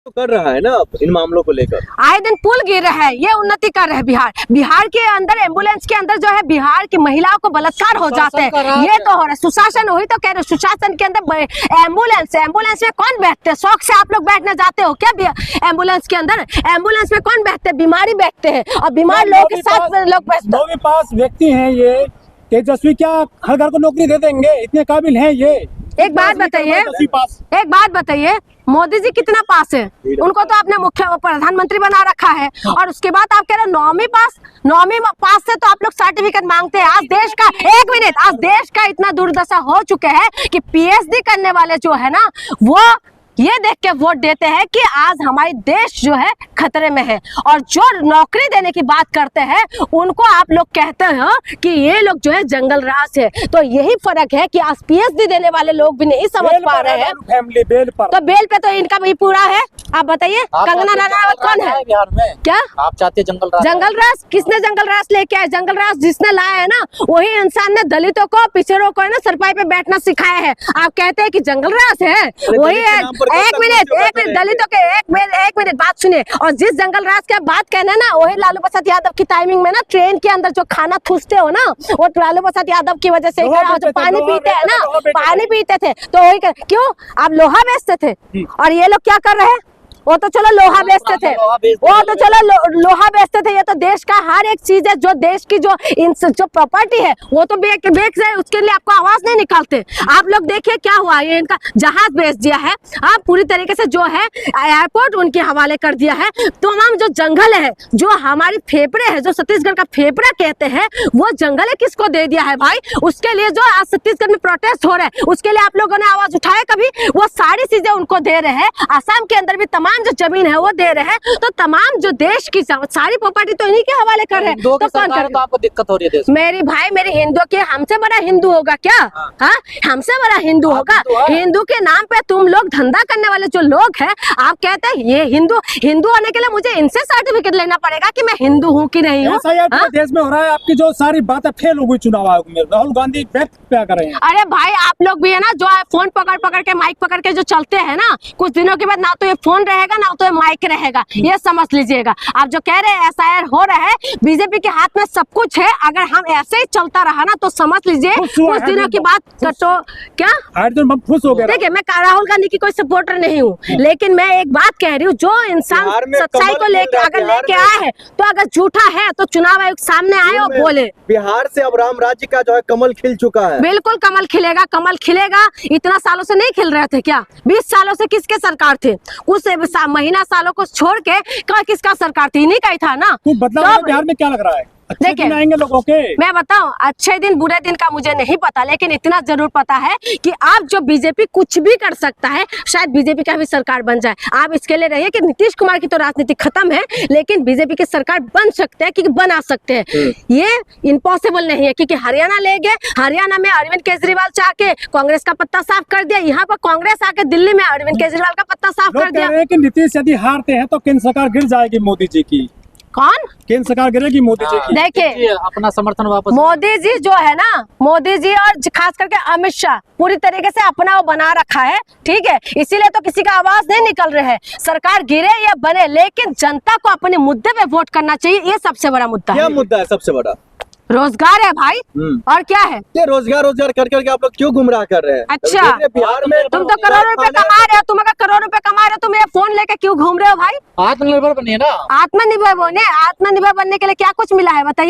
तो कर रहा है ना इन मामलों को लेकर, आए दिन पुल गिर रहा है, ये उन्नति कर रहे हैं बिहार। बिहार के अंदर एम्बुलेंस के अंदर जो है बिहार की महिलाओं को बलात्कार हो जाते हैं, ये तो हो रहा है। सुशासन वही तो कह रहे, सुशासन के अंदर एम्बुलेंस में कौन बैठते हैं? शौक से आप लोग बैठने जाते हो क्या एम्बुलेंस के अंदर? एम्बुलेंस में कौन बैठते हैं? बीमारी बैठते हैं, और बीमार लोगों के साथ लोग बैठते हैं। 9वीं पास व्यक्ति हैं ये, तेजस्वी क्या हर घर को नौकरी दे देंगे? इतने काबिल हैं ये? एक बात बताइए, मोदी जी कितना पास है? उनको तो आपने मुख्य प्रधानमंत्री बना रखा है, और उसके बाद आप कह रहे हो 9वीं पास से तो आप लोग सर्टिफिकेट मांगते हैं। आज देश का, एक मिनट, आज देश का इतना दुर्दशा हो चुके हैं कि पीएचडी करने वाले जो है ना, वो ये देख के वोट देते हैं कि आज हमारी देश जो है खतरे में है, और जो नौकरी देने की बात करते हैं उनको आप लोग कहते हैं कि ये लोग जो है जंगल राज है। तो यही फर्क है कि आज पीएचडी देने वाले लोग भी नहीं समझ पा रहे हैं। फैमिली बेल पर, तो बेल पे तो इनका भी पूरा है। आप बताइए, कंगना रनावत कौन है बिहार में? क्या आप चाहते हैं जंगल राज? किसने जंगल राज लेके आए? जंगल राज जिसने लाया है ना, वही इंसान ने दलितों को, पिछड़ों को है ना सरपाई पे बैठना सिखाया है। आप कहते हैं कि जंगल राज है, वही है। एक मिनट दलितों के, एक मिनट बात सुनिए। और जिस जंगल राज की बात कहना ना, वही लालू प्रसाद यादव की टाइमिंग में ना ट्रेन के अंदर जो खाना ठूसते हो ना, वो लालू प्रसाद यादव की वजह से जो पानी पीते हैं ना, पानी पीते थे तो वही क्यों आप लोहा बेचते थे, और ये लोग क्या कर रहे हैं? वो तो चलो लोहा बेचते थे, लोहा बेचते थे। ये तो देश का हर एक चीज है, जो देश की जो प्रॉपर्टी है वो तो बेच रहे, उसके लिए आपको आवाज नहीं निकालते। आप लोग देखिए क्या हुआ, ये इनका जहाज बेच दिया है, आप पूरी तरीके से जो है एयरपोर्ट उनके हवाले कर दिया है। तमाम जो जंगल है, जो हमारी फेफड़े है, जो छत्तीसगढ़ का फेफड़ा कहते हैं, वो जंगल किसको दे दिया है भाई? उसके लिए जो आज छत्तीसगढ़ में प्रोटेस्ट हो रहा है, उसके लिए आप लोगों ने आवाज उठाया कभी? वो सारी चीजें उनको दे रहे हैं। आसाम के अंदर भी तमाम जो जमीन है वो दे रहे हैं, तो तमाम जो देश की सारी प्रॉपर्टी तो इन्हीं के हवाले कर रहे हैं। तो कौन कर? तो आपको दिक्कत हो रही है? मेरी भाई, मेरे हिंदू के हमसे बड़ा हिंदू होगा क्या? हाँ, हमसे बड़ा हिंदू होगा? हिंदू के नाम पे तुम लोग धंधा करने वाले जो लोग हैं, आप कहते हैं ये हिंदू होने के लिए मुझे इनसे सर्टिफिकेट लेना पड़ेगा कि मैं हिंदू हूँ कि नहीं हूँ? देश में हो रहा है, आपकी जो सारी बातें फेल हो गई चुनाव आयोग में। राहुल गांधी क्या कर रहे हैं? अरे भाई, आप लोग भी है ना, जो फोन पकड़ के, माइक पकड़ के जो चलते हैं ना, कुछ दिनों के बाद ना तो ये फोन रहेगा ना तो ये माइक रहेगा, ये समझ लीजिएगा। आप जो कह रहे हैं एसआईआर हो रहा है, बीजेपी के हाथ में सब कुछ है। अगर हम ऐसे ही चलता रहा ना तो समझ लीजिए कुछ दिनों की बात तो क्या खुश हो गया। देखिए, मैं राहुल गांधी की कोई सपोर्टर नहीं हूँ, लेकिन मैं एक बात कह रही हूँ, जो इंसान सच्चाई को लेके अगर लेके आए हैं, तो अगर झूठा है तो चुनाव आयोग सामने आए और बोले। बिहार से अब राम राज्य का जो है कमल खिल चुका है। बिल्कुल कमल खिलेगा, कमल खिलेगा। इतना सालों से नहीं खिल रहे थे क्या? 20 सालों से किसके सरकार थे? कुछ महीना सालों को छोड़ के किसका सरकार थी? नहीं कही था ना। बदलाव बिहार में क्या लग रहा है? देखिए, आएंगे लोगों के, मैं बताऊं, अच्छे दिन बुरे दिन का मुझे नहीं पता, लेकिन इतना जरूर पता है कि आप जो बीजेपी कुछ भी कर सकता है, शायद बीजेपी का भी सरकार बन जाए। आप इसके लिए रहिए कि नीतीश कुमार की तो राजनीति खत्म है, लेकिन बीजेपी की सरकार बन सकते हैं, क्योंकि बना सकते हैं। ये इम्पॉसिबल नहीं है, क्योंकि हरियाणा ले गए, हरियाणा में अरविंद केजरीवाल चाह के कांग्रेस का पत्ता साफ कर दिया, यहाँ पर कांग्रेस आके दिल्ली में अरविंद केजरीवाल का पत्ता साफ कर दिया। नीतीश यदि हारते हैं तो केंद्र सरकार गिर जाएगी मोदी जी की। कौन? केंद्र सरकार गिरेगी मोदी जी की। देखिए, अपना समर्थन वापस। मोदी जी जो है ना, मोदी जी और खास करके अमित शाह पूरी तरीके से अपना वो बना रखा है, ठीक है, इसीलिए तो किसी का आवाज नहीं निकल रहे है। सरकार गिरे या बने, लेकिन जनता को अपने मुद्दे पे वोट करना चाहिए, ये सबसे बड़ा मुद्दा है। क्या मुद्दा है सबसे बड़ा? रोजगार है भाई, और क्या है? ये रोजगार कर करके आप लोग क्यों गुमराह कर रहे हैं? अच्छा, बिहार में तुम तो करोड़ों रुपए कमा रहे हो, तुम अगर करोड़ों रुपए कमा रहे हो, तुम ये फोन लेके क्यों घूम रहे हो भाई? आत्मनिर्भर बनिए ना। आत्मनिर्भर बनने के लिए क्या कुछ मिला है बताइए?